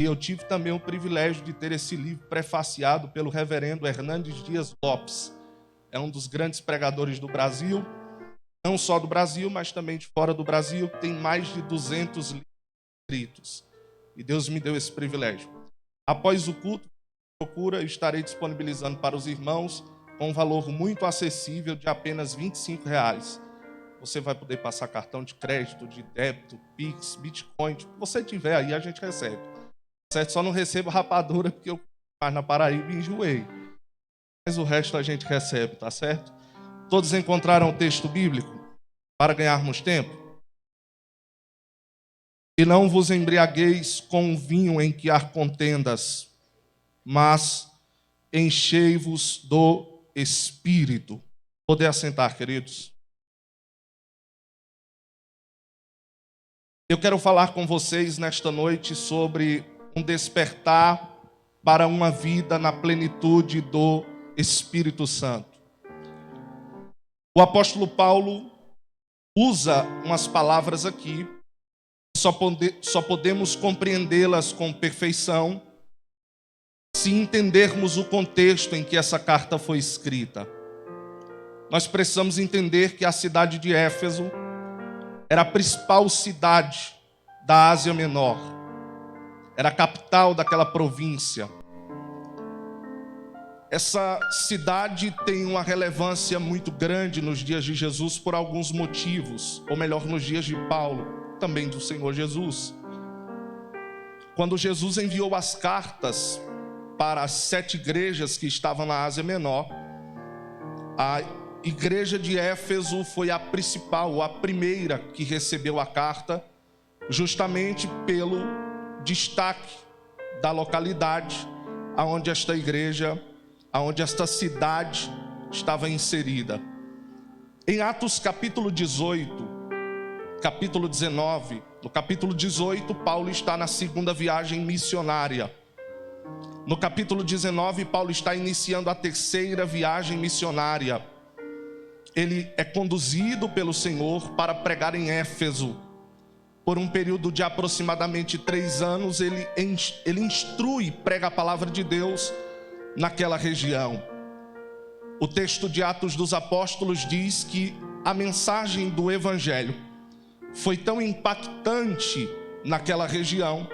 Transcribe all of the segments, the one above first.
E eu tive também o privilégio de ter esse livro prefaciado pelo reverendo Hernandes Dias Lopes. É um dos grandes pregadores do Brasil, não só do Brasil, mas também de fora do Brasil. Tem mais de 200 livros escritos. E Deus me deu esse privilégio. Após o culto, eu estarei disponibilizando para os irmãos com um valor muito acessível de apenas R$25. Você vai poder passar cartão de crédito, de débito, Pix, Bitcoin, o que você tiver aí, a gente recebe. Certo? Só não recebo rapadura porque eu mais na Paraíba e enjoei. Mas o resto a gente recebe, tá certo? Todos encontraram o texto bíblico para ganharmos tempo? E não vos embriagueis com o vinho em que há contendas, mas enchei-vos do Espírito. Poder assentar, queridos. Eu quero falar com vocês nesta noite sobre um despertar para uma vida na plenitude do Espírito Santo. O apóstolo Paulo usa umas palavras aqui, só podemos compreendê-las com perfeição se entendermos o contexto em que essa carta foi escrita. Nós precisamos entender que a cidade de Éfeso era a principal cidade da Ásia Menor. Era a capital daquela província. Essa cidade tem uma relevância muito grande nos dias de Jesus por alguns motivos, ou melhor, nos dias de Paulo, também do Senhor Jesus. Quando Jesus enviou as cartas para as 7 igrejas que estavam na Ásia Menor, a igreja de Éfeso foi a principal, a primeira que recebeu a carta, justamente pelo destaque da localidade aonde esta igreja, aonde esta cidade estava inserida. Em Atos capítulo 18, capítulo 19, no capítulo 18, Paulo está na segunda viagem missionária. No capítulo 19, Paulo está iniciando a terceira viagem missionária. Ele é conduzido pelo Senhor para pregar em Éfeso. Por um período de aproximadamente 3 anos, ele instrui, prega a palavra de Deus naquela região. O texto de Atos dos Apóstolos diz que a mensagem do Evangelho foi tão impactante naquela região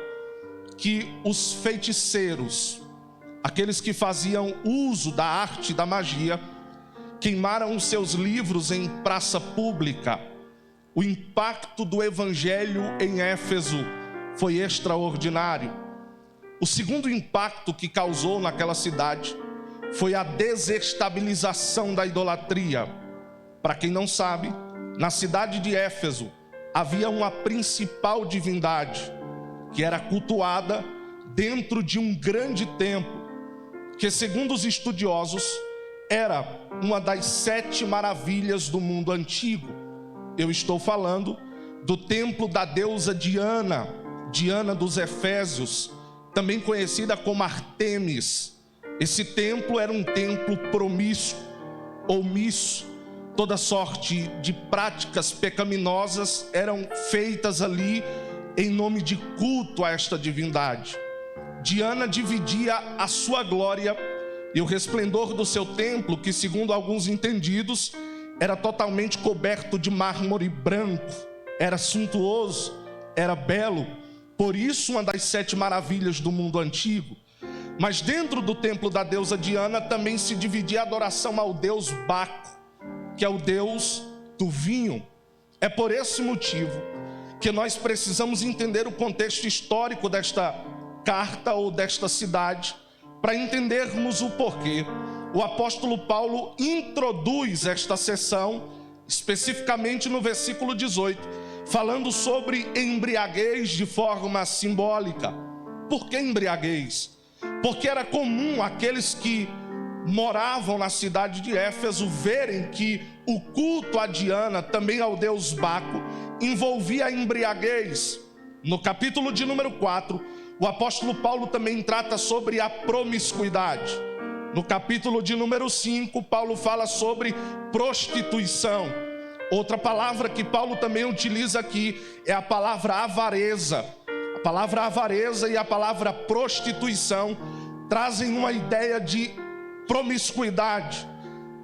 que os feiticeiros, aqueles que faziam uso da arte da magia, queimaram os seus livros em praça pública. O impacto do Evangelho em Éfeso foi extraordinário. O segundo impacto que causou naquela cidade foi a desestabilização da idolatria. Para quem não sabe, na cidade de Éfeso havia uma principal divindade que era cultuada dentro de um grande templo, que segundo os estudiosos era uma das 7 maravilhas do mundo antigo. Eu estou falando do templo da deusa Diana, Diana dos Efésios, também conhecida como Artemis. Esse templo era um templo promíscuo, omisso. Toda sorte de práticas pecaminosas eram feitas ali em nome de culto a esta divindade. Diana dividia a sua glória e o resplendor do seu templo, que segundo alguns entendidos, era totalmente coberto de mármore branco, era suntuoso, era belo, por isso uma das 7 maravilhas do mundo antigo. Mas dentro do templo da deusa Diana também se dividia a adoração ao deus Baco, que é o deus do vinho. É por esse motivo que nós precisamos entender o contexto histórico desta carta ou desta cidade, para entendermos o porquê. O apóstolo Paulo introduz esta sessão, especificamente no versículo 18, falando sobre embriaguez de forma simbólica. Por que embriaguez? Porque era comum aqueles que moravam na cidade de Éfeso verem que o culto a Diana, também ao deus Baco, envolvia a embriaguez. No capítulo de número 4, o apóstolo Paulo também trata sobre a promiscuidade. No capítulo de número 5, Paulo fala sobre prostituição. Outra palavra que Paulo também utiliza aqui é a palavra avareza. A palavra avareza e a palavra prostituição trazem uma ideia de promiscuidade.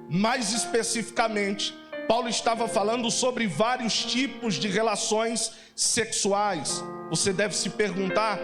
Mais especificamente, Paulo estava falando sobre vários tipos de relações sexuais. Você deve se perguntar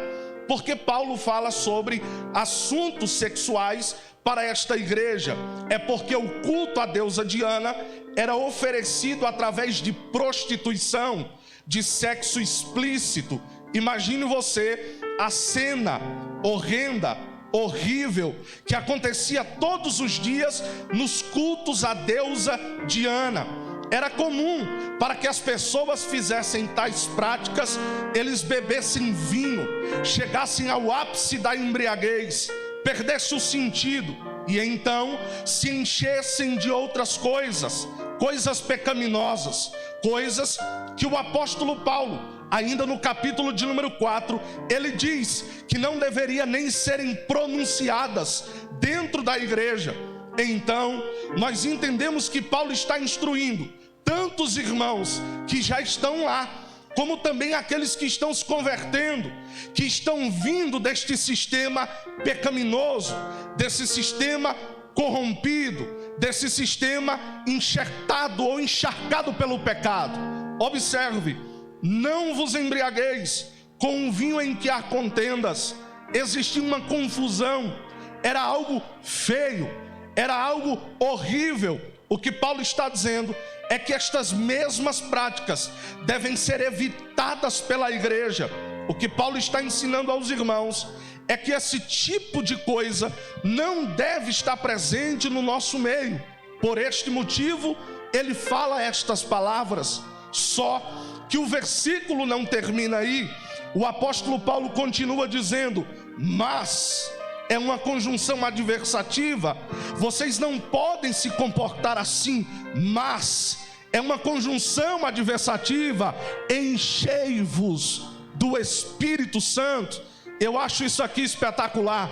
por que Paulo fala sobre assuntos sexuais para esta igreja. É porque o culto à deusa Diana era oferecido através de prostituição, de sexo explícito. Imagine você a cena horrenda, horrível, que acontecia todos os dias nos cultos à deusa Diana. Era comum, para que as pessoas fizessem tais práticas, eles bebessem vinho, chegassem ao ápice da embriaguez, perdessem o sentido e então se enchessem de outras coisas, coisas pecaminosas, coisas que o apóstolo Paulo, ainda no capítulo de número 4, ele diz que não deveria nem serem pronunciadas dentro da igreja. Então, nós entendemos que Paulo está instruindo tantos irmãos que já estão lá, como também aqueles que estão se convertendo, que estão vindo deste sistema pecaminoso, desse sistema corrompido, desse sistema enxertado ou encharcado pelo pecado. Observe: não vos embriagueis com o vinho em que há contendas. Existia uma confusão, era algo feio, era algo horrível. O que Paulo está dizendo é que estas mesmas práticas devem ser evitadas pela igreja. O que Paulo está ensinando aos irmãos é que esse tipo de coisa não deve estar presente no nosso meio. Por este motivo, ele fala estas palavras. Só que o versículo não termina aí. O apóstolo Paulo continua dizendo: mas... é uma conjunção adversativa. Vocês não podem se comportar assim, mas é uma conjunção adversativa. Enchei-vos do Espírito Santo. Eu acho isso aqui espetacular.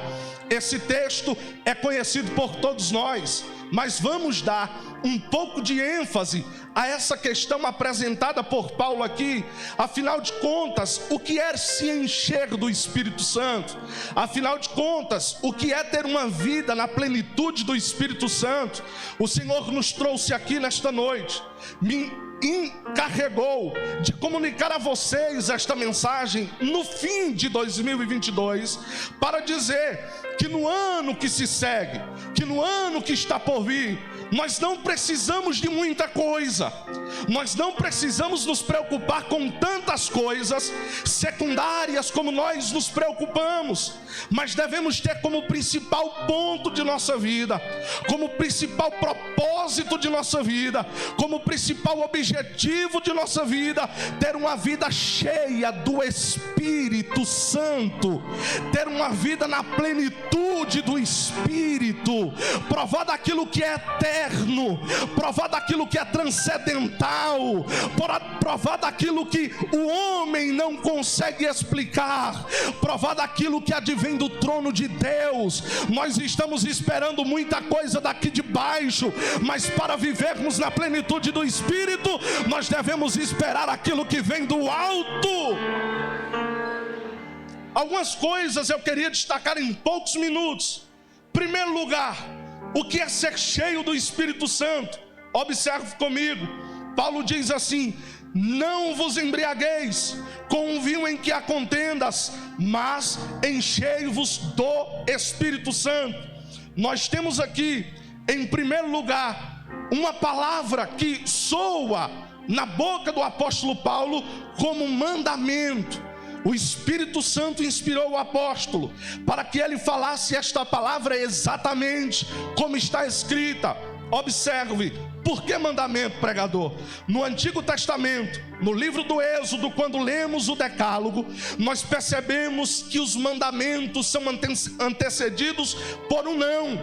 Esse texto é conhecido por todos nós, mas vamos dar um pouco de ênfase a essa questão apresentada por Paulo aqui. Afinal de contas, o que é se encher do Espírito Santo? Afinal de contas, o que é ter uma vida na plenitude do Espírito Santo? O Senhor nos trouxe aqui nesta noite, me encarregou de comunicar a vocês esta mensagem no fim de 2022, para dizer que no ano que se segue, que no ano que está por vir, nós não precisamos de muita coisa, nós não precisamos nos preocupar com tantas coisas secundárias como nós nos preocupamos, mas devemos ter como principal ponto de nossa vida, como principal propósito de nossa vida, como principal objetivo de nossa vida, ter uma vida cheia do Espírito Santo, ter uma vida na plenitude do Espírito, provar daquilo que é eterno, provar daquilo que é transcendental, provar daquilo que o homem não consegue explicar, provar daquilo que advém do trono de Deus. Nós estamos esperando muita coisa daqui de baixo, mas para vivermos na plenitude do Espírito, nós devemos esperar aquilo que vem do alto. Algumas coisas eu queria destacar em poucos minutos. Em primeiro lugar, o que é ser cheio do Espírito Santo? Observe comigo. Paulo diz assim: não vos embriagueis com o vinho em que há contendas, mas enchei-vos do Espírito Santo. Nós temos aqui, em primeiro lugar, uma palavra que soa na boca do apóstolo Paulo como mandamento. O Espírito Santo inspirou o apóstolo para que ele falasse esta palavra exatamente como está escrita. Observe, por que mandamento, pregador? No Antigo Testamento, no livro do Êxodo, quando lemos o Decálogo, nós percebemos que os mandamentos são antecedidos por um não.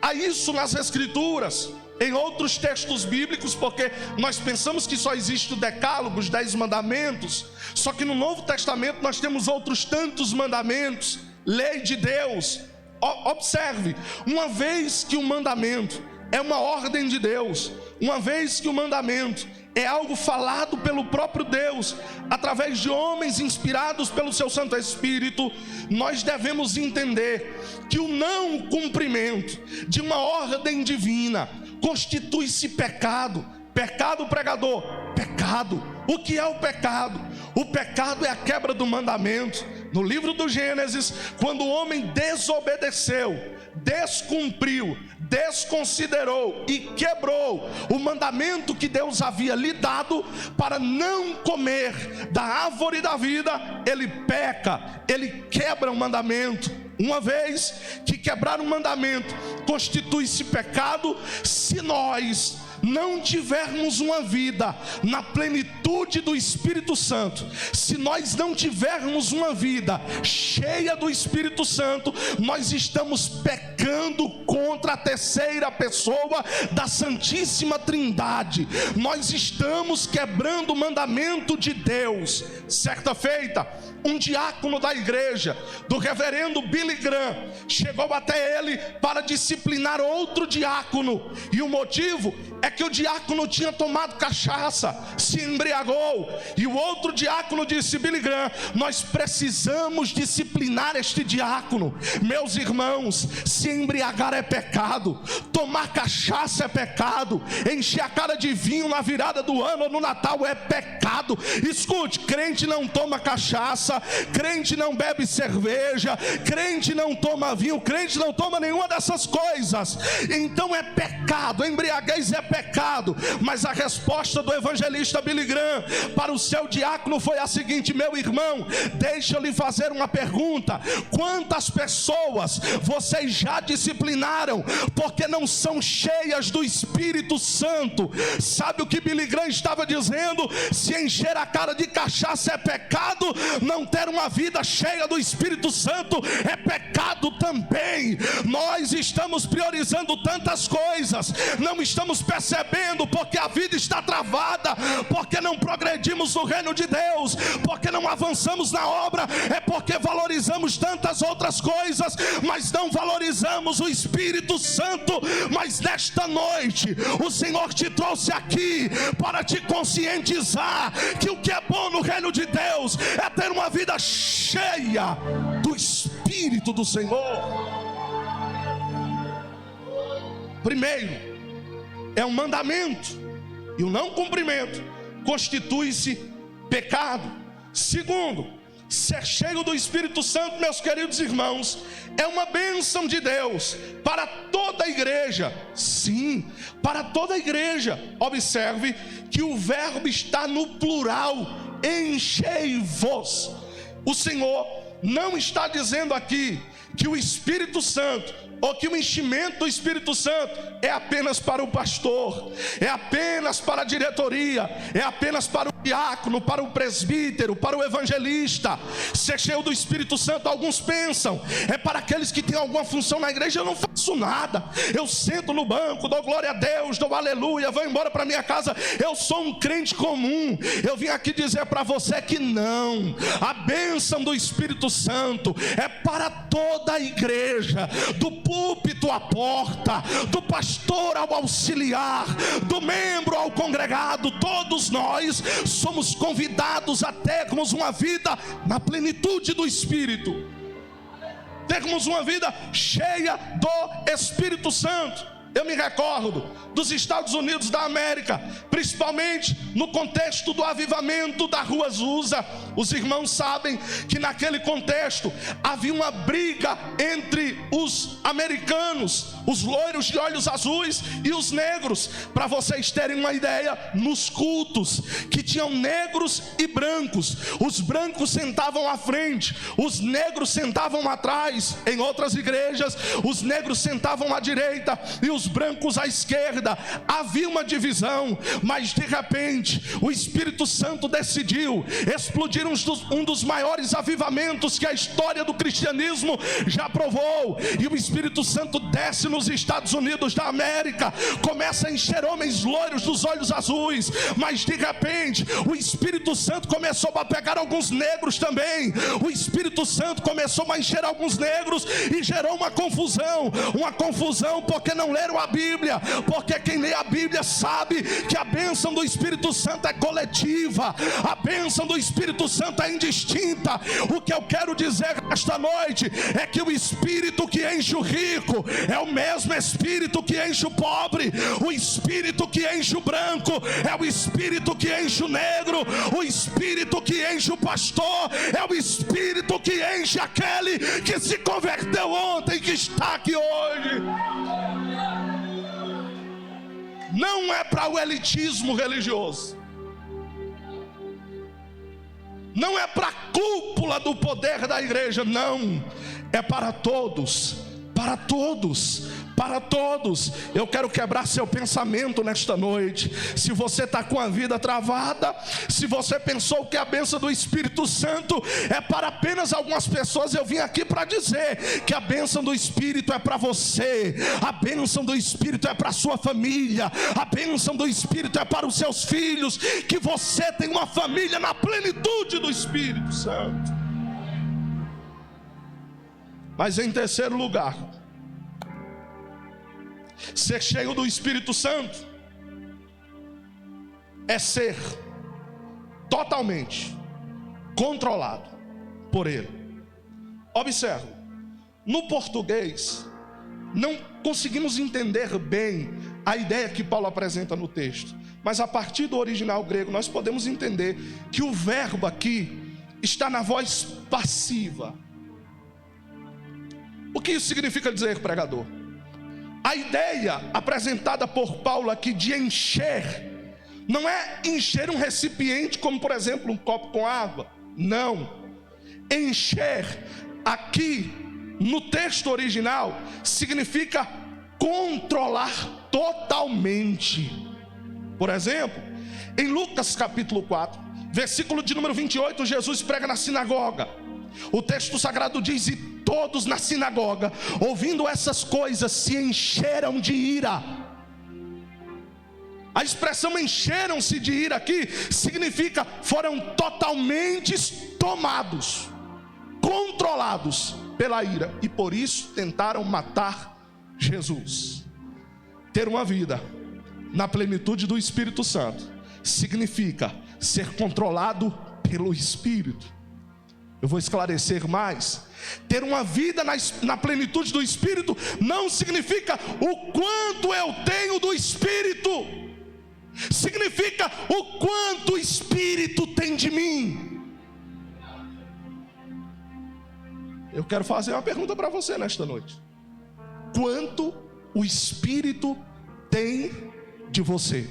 Há isso nas Escrituras, em outros textos bíblicos, porque nós pensamos que só existe o Decálogo, os 10 mandamentos, só que no Novo Testamento nós temos outros tantos mandamentos, lei de Deus. Observe, uma vez que o mandamento é uma ordem de Deus, uma vez que o mandamento é algo falado pelo próprio Deus, através de homens inspirados pelo seu Santo Espírito, nós devemos entender que o não cumprimento de uma ordem divina constitui-se pecado. Pecado, pregador, pecado. O que é o pecado? O pecado é a quebra do mandamento. No livro do Gênesis, quando o homem desobedeceu, descumpriu, desconsiderou e quebrou o mandamento que Deus havia lhe dado para não comer da árvore da vida, ele peca, ele quebra o mandamento. Uma vez que quebrar o mandamento constitui-se pecado, se nós não tivermos uma vida na plenitude do Espírito Santo, se nós não tivermos uma vida cheia do Espírito Santo, nós estamos pecando contra a terceira pessoa da Santíssima Trindade. Nós estamos quebrando o mandamento de Deus. Certa feita, um diácono da igreja, do reverendo Billy Graham, chegou até ele para disciplinar outro diácono, e o motivo é que o diácono tinha tomado cachaça, se embriagou, e o outro diácono disse: Billy Graham, nós precisamos disciplinar este diácono. Meus irmãos, se embriagar é pecado, tomar cachaça é pecado, encher a cara de vinho na virada do ano ou no Natal é pecado. Escute, crente não toma cachaça, crente não bebe cerveja, crente não toma vinho, crente não toma nenhuma dessas coisas. Então é pecado, embriaguez é pecado. Mas a resposta do evangelista Billy Graham para o seu diácono foi a seguinte: meu irmão, deixa eu lhe fazer uma pergunta: quantas pessoas vocês já disciplinaram porque não são cheias do Espírito Santo? Sabe o que Billy Graham estava dizendo? Se encher a cara de cachaça é pecado, não ter uma vida cheia do Espírito Santo é pecado também. Nós estamos priorizando tantas coisas, não estamos percebendo, porque a vida está travada, porque não progredimos no reino de Deus, porque não avançamos na obra, é porque valorizamos tantas outras coisas, mas não valorizamos o Espírito Santo. Mas nesta noite o Senhor te trouxe aqui para te conscientizar que o que é bom no reino de Deus é ter uma vida cheia do Espírito do Senhor. Primeiro, é um mandamento, e o não cumprimento constitui-se pecado. Segundo, ser cheio do Espírito Santo, meus queridos irmãos, é uma bênção de Deus para toda a igreja. Sim, para toda a igreja. Observe que o verbo está no plural: enchei-vos. O Senhor não está dizendo aqui que o Espírito Santo, ou que o enchimento do Espírito Santo é apenas para o pastor, é apenas para a diretoria, é apenas para o diácono, para o presbítero, para o evangelista. Ser cheio do Espírito Santo, alguns pensam, é para aqueles que têm alguma função na igreja. Eu não faço nada, eu sento no banco, dou glória a Deus, dou aleluia, vou embora para minha casa, eu sou um crente comum. Eu vim aqui dizer para você que não. A bênção do Espírito Santo é para toda a igreja, do púlpito à porta, do pastor ao auxiliar, do membro ao congregado. Todos nós somos convidados a termos uma vida na plenitude do Espírito, termos uma vida cheia do Espírito Santo. Eu me recordo dos Estados Unidos da América, principalmente no contexto do avivamento da Rua Azusa. Os irmãos sabem que naquele contexto havia uma briga entre os americanos, os loiros de olhos azuis, e os negros. Para vocês terem uma ideia, nos cultos que tinham negros e brancos, os brancos sentavam à frente, os negros sentavam atrás. Em outras igrejas, os negros sentavam à direita e os brancos à esquerda. Havia uma divisão, mas de repente o Espírito Santo decidiu explodir um dos maiores avivamentos que a história do cristianismo já provou. E o Espírito Santo desce nos Estados Unidos da América começa a encher homens loiros dos olhos azuis, mas de repente o Espírito Santo começou a pegar alguns negros também. O Espírito Santo começou a encher alguns negros e gerou uma confusão porque não leram a Bíblia, porque quem lê a Bíblia sabe que a bênção do Espírito Santo é coletiva, a bênção do Espírito Santo é indistinta. O que eu quero dizer esta noite é que o Espírito que enche o rico é o mesmo Espírito que enche o pobre. O Espírito que enche o branco é o Espírito que enche o negro. O Espírito que enche o pastor é o Espírito que enche aquele que se converteu ontem, que está aqui hoje. Não é para o elitismo religioso, não é para a cúpula do poder da igreja, não, é para todos, para todos, para todos. Eu quero quebrar seu pensamento nesta noite. Se você está com a vida travada, se você pensou que a bênção do Espírito Santo é para apenas algumas pessoas, eu vim aqui para dizer que a bênção do Espírito é para você, a bênção do Espírito é para a sua família, a bênção do Espírito é para os seus filhos, que você tem uma família na plenitude do Espírito Santo. Mas em terceiro lugar, ser cheio do Espírito Santo é ser totalmente controlado por Ele. Observe, no português não conseguimos entender bem a ideia que Paulo apresenta no texto, mas a partir do original grego nós podemos entender que o verbo aqui está na voz passiva. O que isso significa dizer, pregador? A ideia apresentada por Paulo aqui de encher, não é encher um recipiente como por exemplo um copo com água, não. Encher aqui no texto original significa controlar totalmente. Por exemplo, em Lucas capítulo 4, versículo de número 28, Jesus prega na sinagoga. O texto sagrado diz: e todos na sinagoga, ouvindo essas coisas, se encheram de ira. A expressão encheram-se de ira aqui significa foram totalmente tomados, controlados pela ira, e por isso tentaram matar Jesus. Ter uma vida na plenitude do Espírito Santo significa ser controlado pelo Espírito. Eu vou esclarecer mais. Ter uma vida na plenitude do Espírito não significa o quanto eu tenho do Espírito, significa o quanto o Espírito tem de mim. Eu quero fazer uma pergunta para você nesta noite: quanto o Espírito tem de você?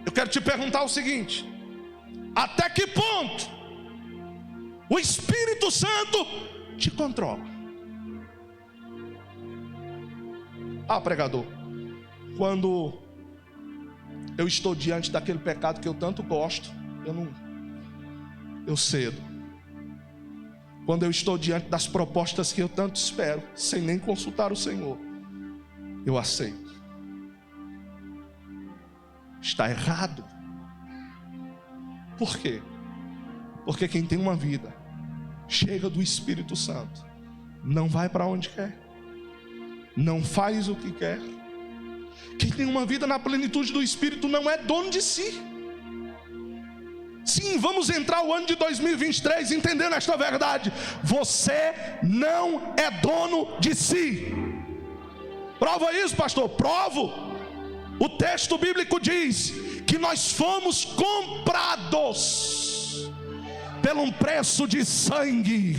Eu quero te perguntar o seguinte: até que ponto o Espírito Santo te controla? Ah, pregador, quando eu estou diante daquele pecado que eu tanto gosto, eu cedo. Quando eu estou diante das propostas que eu tanto espero, sem nem consultar o Senhor, eu aceito. Está errado. Por quê? Porque quem tem uma vida cheia do Espírito Santo não vai para onde quer, não faz o que quer. Quem tem uma vida na plenitude do Espírito não é dono de si. Sim, vamos entrar o ano de 2023 entendendo esta verdade: você não é dono de si. Prova isso, pastor? Provo. O texto bíblico diz que nós fomos comprados pelo um preço de sangue.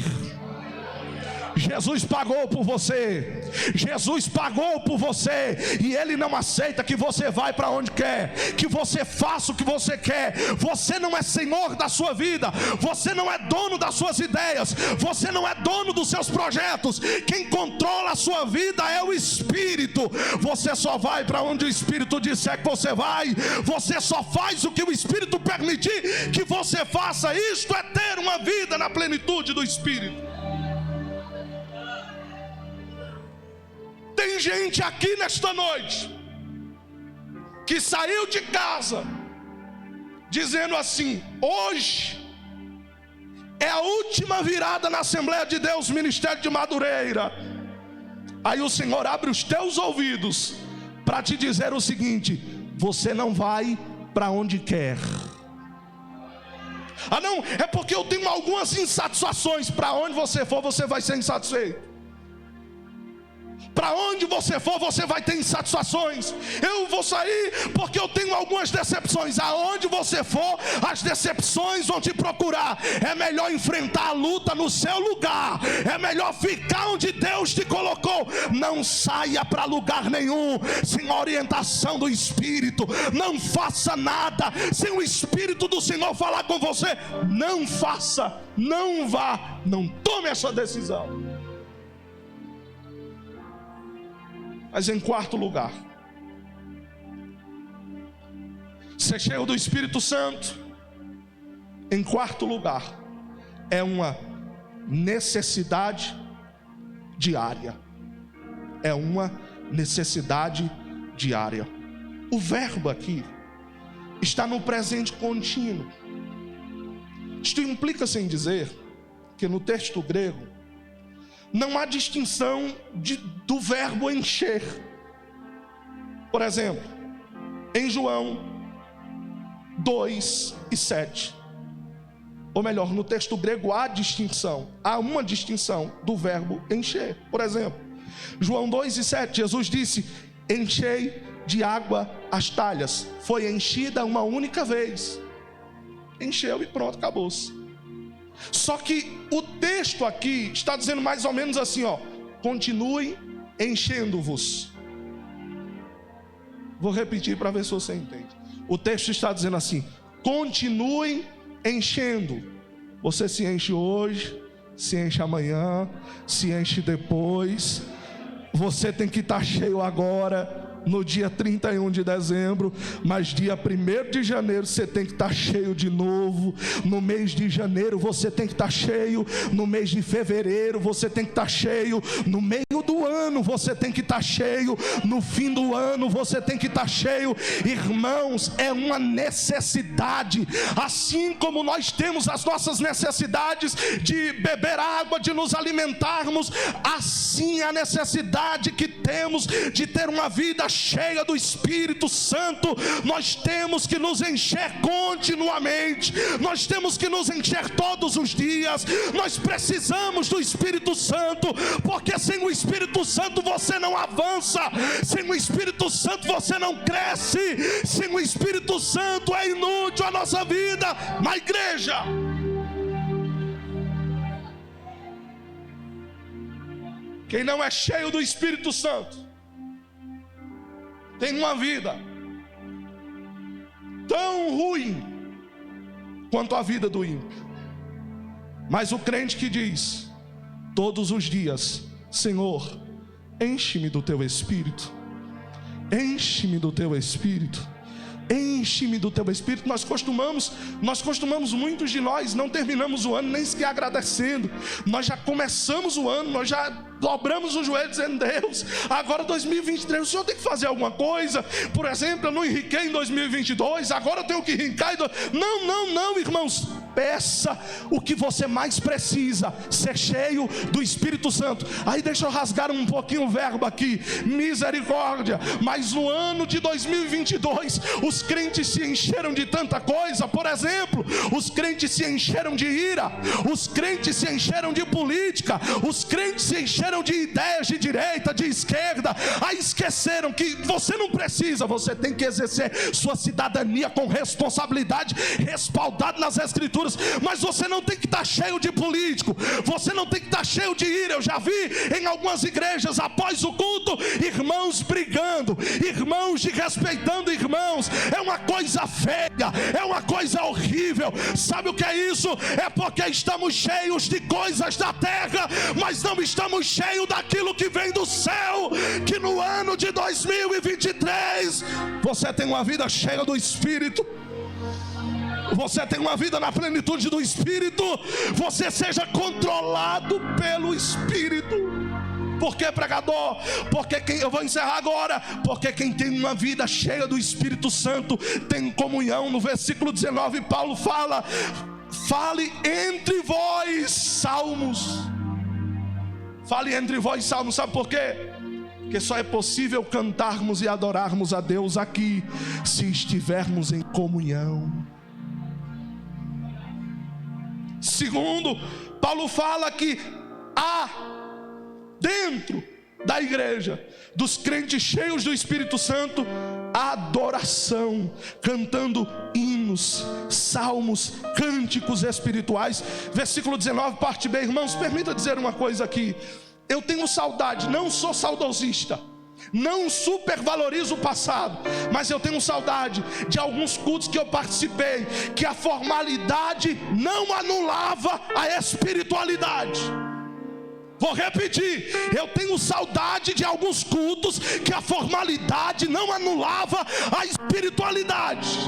Jesus pagou por você. Jesus pagou por você. E Ele não aceita que você vá para onde quer, que você faça o que você quer. Você não é senhor da sua vida. Você não é dono das suas ideias. Você não é dono dos seus projetos. Quem controla a sua vida é o Espírito. Você só vai para onde o Espírito disser que você vai. Você só faz o que o Espírito permitir que você faça. Isto é ter uma vida na plenitude do Espírito. Tem gente aqui nesta noite que saiu de casa dizendo assim: hoje é a última virada na Assembleia de Deus, Ministério de Madureira. Aí o Senhor abre os teus ouvidos para te dizer o seguinte: você não vai para onde quer. Ah não, é porque eu tenho algumas insatisfações. Para onde você for, você vai ser insatisfeito. Para onde você for, você vai ter insatisfações. Eu vou sair porque eu tenho algumas decepções. Aonde você for, as decepções vão te procurar. É melhor enfrentar a luta no seu lugar. É melhor ficar onde Deus te colocou. Não saia para lugar nenhum sem a orientação do Espírito. Não faça nada sem o Espírito do Senhor falar com você. Não faça, não vá, não tome essa decisão. Mas em quarto lugar, ser cheio do Espírito Santo, em quarto lugar, é uma necessidade diária. É uma necessidade diária. O verbo aqui está no presente contínuo. Isto implica-se em dizer que no texto grego não há distinção do verbo encher. Por exemplo, em João 2:7, ou melhor, no texto grego há uma distinção do verbo encher. Por exemplo, João 2:7, Jesus disse: enchei de água as talhas. Foi enchida uma única vez. Encheu e pronto, acabou-se. Só que o texto aqui está dizendo mais ou menos assim, ó: continue enchendo-vos. Vou repetir para ver se você entende. O texto está dizendo assim: continue enchendo. Você se enche hoje, se enche amanhã, se enche depois. Você tem que estar cheio agora, no dia 31 de dezembro, mas dia 1º de janeiro você tem que estar cheio de novo. No mês de janeiro você tem que estar cheio. No mês de fevereiro você tem que estar cheio. No meio do ano você tem que estar cheio. No fim do ano você tem que estar cheio. Irmãos, é uma necessidade. Assim como nós temos as nossas necessidades de beber água, de nos alimentarmos, assim a necessidade que temos de ter uma vida cheia do Espírito Santo. Nós temos que nos encher continuamente. Nós temos que nos encher todos os dias. Nós precisamos do Espírito Santo, porque sem o Espírito Santo você não avança. Sem o Espírito Santo você não cresce. Sem o Espírito Santo é inútil a nossa vida na igreja. Quem não é cheio do Espírito Santo tem uma vida tão ruim quanto a vida do ímpio. Mas o crente que diz todos os dias: Senhor, enche-me do teu Espírito, enche-me do teu Espírito, enche-me do teu Espírito. Nós costumamos, muitos de nós não terminamos o ano nem sequer agradecendo. Nós já começamos o ano, nós já dobramos o joelho dizendo: Deus, agora 2023 o Senhor tem que fazer alguma coisa. Por exemplo, eu não enriquei em 2022, agora eu tenho que enricar Não, irmãos, peça o que você mais precisa: ser cheio do Espírito Santo. Aí deixa eu rasgar um pouquinho o verbo aqui, misericórdia. Mas no ano de 2022 os crentes se encheram de tanta coisa. Por exemplo, os crentes se encheram de ira, os crentes se encheram de política, os crentes se encheram encheram de ideias de direita, de esquerda, aí esqueceram que você não precisa, você tem que exercer sua cidadania com responsabilidade, respaldado nas escrituras, mas você não tem que estar cheio de político, você não tem que estar cheio de ira. Eu já vi em algumas igrejas, após o culto, irmãos brigando, irmãos desrespeitando irmãos. É uma coisa feia, é uma coisa horrível. Sabe o que é isso? É porque estamos cheios de coisas da terra, mas não estamos cheios daquilo que vem do céu. Que no ano de 2023 você tem uma vida cheia do Espírito, você tem uma vida na plenitude do Espírito, você seja controlado pelo Espírito. Por que, pregador? Porque eu vou encerrar agora. Porque quem tem uma vida cheia do Espírito Santo tem comunhão. No versículo 19 Paulo fala: fale entre vós salmos. Fale entre vós salmos. Sabe por quê? Porque só é possível cantarmos e adorarmos a Deus aqui se estivermos em comunhão. Segundo, Paulo fala que há dentro da igreja, dos crentes cheios do Espírito Santo, adoração, cantando hinos, salmos, cânticos espirituais. Versículo 19, parte B. Irmãos, permita dizer uma coisa aqui. Eu tenho saudade, não sou saudosista, não supervalorizo o passado, mas eu tenho saudade de alguns cultos que eu participei, que a formalidade não anulava a espiritualidade. Vou repetir, eu tenho saudade de alguns cultos que a formalidade não anulava a espiritualidade.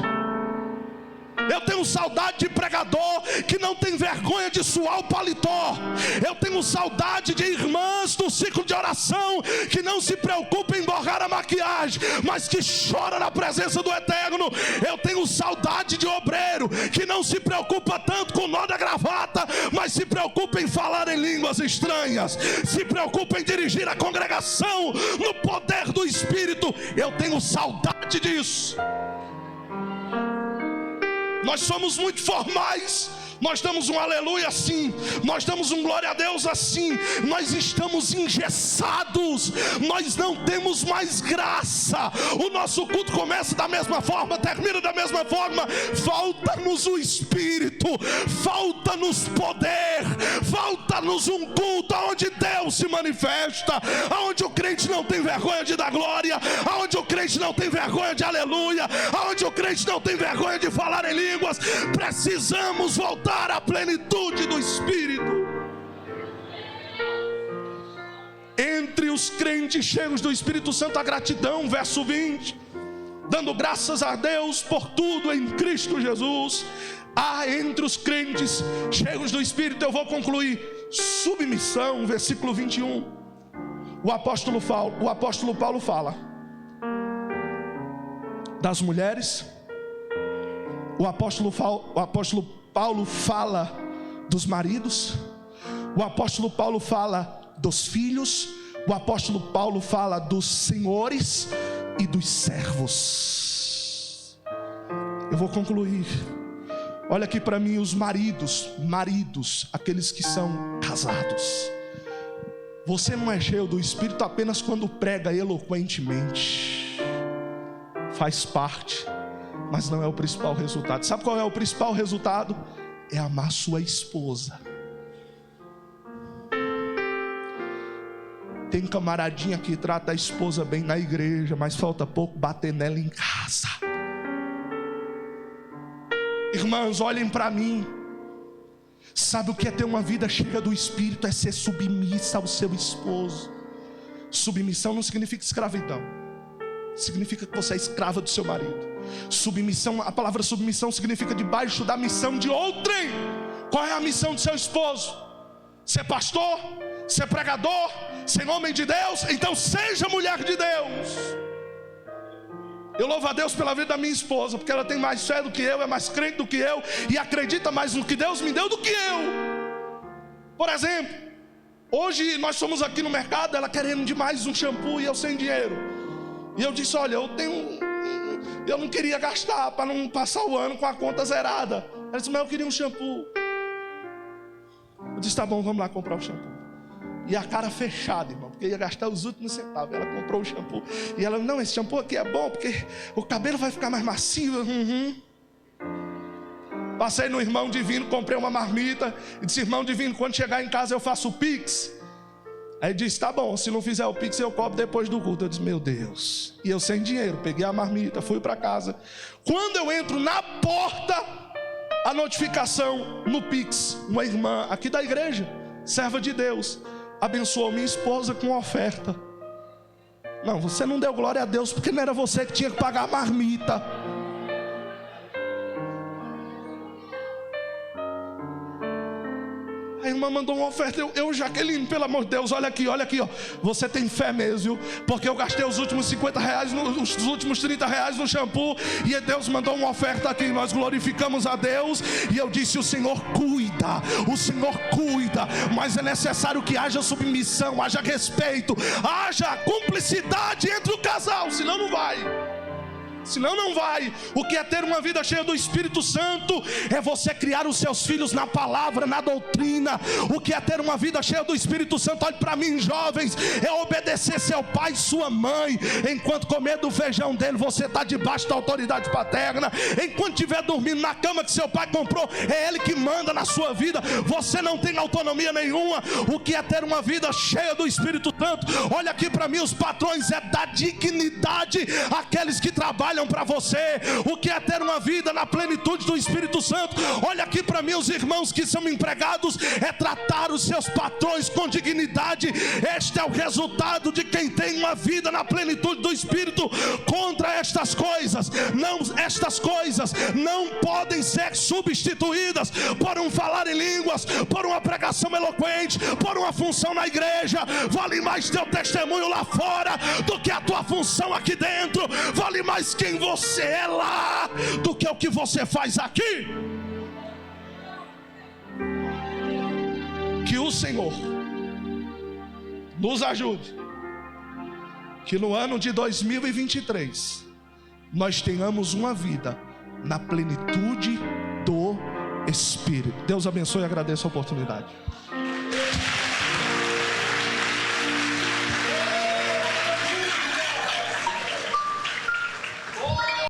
Eu tenho saudade de pregador que não tem vergonha de suar o paletó. Eu tenho saudade de irmãs do ciclo de oração que não se preocupam em borrar a maquiagem, mas que chora na presença do Eterno. Eu tenho saudade de obreiro que não se preocupa tanto com o nó da gravata, mas se preocupa em falar em línguas estranhas, se preocupa em dirigir a congregação no poder do Espírito. Eu tenho saudade disso. Nós somos muito formais, nós damos um aleluia assim, nós damos um glória a Deus assim, nós estamos engessados, nós não temos mais graça. O nosso culto começa da mesma forma, termina da mesma forma. Falta-nos o Espírito, falta-nos poder, falta-nos um culto onde Deus se manifesta, onde o crente não tem vergonha de dar glória, onde o crente não tem vergonha de aleluia, onde o crente não tem vergonha de falar em línguas. Precisamos voltar à plenitude do Espírito. Entre os crentes cheios do Espírito Santo, a gratidão, verso 20, dando graças a Deus por tudo em Cristo Jesus. Há entre os crentes cheios do Espírito, eu vou concluir, submissão, versículo 21. O apóstolo Paulo fala das mulheres. O apóstolo Paulo fala dos maridos. O apóstolo Paulo fala dos filhos. O apóstolo Paulo fala dos senhores e dos servos. Eu vou concluir. Olha aqui para mim os maridos, aqueles que são casados. Você não é cheio do Espírito apenas quando prega eloquentemente. Faz parte, mas não é o principal resultado. Sabe qual é o principal resultado? É amar sua esposa. Tem camaradinha que trata a esposa bem na igreja, mas falta pouco bater nela em casa. Irmãos, olhem para mim. Sabe o que é ter uma vida cheia do Espírito? É ser submissa ao seu esposo. Submissão não significa escravidão, significa que você é escrava do seu marido. Submissão, a palavra submissão significa debaixo da missão de outrem. Qual é a missão do seu esposo? Ser pastor? Ser pregador? Ser homem de Deus? Então seja mulher de Deus. Eu louvo a Deus pela vida da minha esposa, porque ela tem mais fé do que eu, é mais crente do que eu, e acredita mais no que Deus me deu do que eu. Por exemplo, hoje nós fomos aqui no mercado, ela querendo demais um shampoo e eu sem dinheiro. E eu disse, olha, eu não queria gastar para não passar o ano com a conta zerada. Ela disse, mas eu queria um shampoo. Eu disse, tá bom, vamos lá comprar o shampoo. E a cara fechada, irmão, porque ia gastar os últimos centavos. Ela comprou o shampoo. E ela, não, esse shampoo aqui é bom, porque o cabelo vai ficar mais macio. Passei no Irmão Divino, comprei uma marmita. E disse, Irmão Divino, quando chegar em casa eu faço o Pix. Aí ele disse, tá bom, se não fizer o Pix eu cobro depois do culto. Eu disse, meu Deus. E eu sem dinheiro, peguei a marmita, fui para casa. Quando eu entro na porta, a notificação no Pix. Uma irmã aqui da igreja, serva de Deus, abençoou minha esposa com uma oferta. Não, você não deu glória a Deus, porque não era você que tinha que pagar a marmita. A irmã mandou uma oferta. Eu, Jaqueline, pelo amor de Deus, olha aqui, ó. Você tem fé mesmo, viu? Porque eu gastei os últimos 50 reais, os últimos 30 reais no shampoo. E Deus mandou uma oferta aqui. Nós glorificamos a Deus. E eu disse, o Senhor cuida. Mas é necessário que haja submissão, haja respeito, haja cumplicidade entre o casal. Senão não vai. O que é ter uma vida cheia do Espírito Santo? É você criar os seus filhos na palavra, na doutrina. O que é ter uma vida cheia do Espírito Santo? Olhe para mim, jovens, é obedecer seu pai e sua mãe. Enquanto comer do feijão dele, você está debaixo da autoridade paterna. Enquanto estiver dormindo na cama que seu pai comprou, é ele que manda na sua vida. Você não tem autonomia nenhuma. O que é ter uma vida cheia do Espírito Santo? Olha aqui para mim, os patrões, é dar dignidade àqueles que trabalham para você. O que é ter uma vida na plenitude do Espírito Santo? Olha aqui para mim, os irmãos que são empregados, é tratar os seus patrões com dignidade. Este é o resultado de quem tem uma vida na plenitude do Espírito. Contra estas coisas não podem ser substituídas por um falar em línguas, por uma pregação eloquente, por uma função na igreja. Vale mais teu testemunho lá fora do que a tua função aqui dentro. Vale mais quem você é lá do que o que você faz aqui. Que o Senhor nos ajude, que no ano de 2023 nós tenhamos uma vida na plenitude do Espírito. Deus abençoe e agradeço a oportunidade.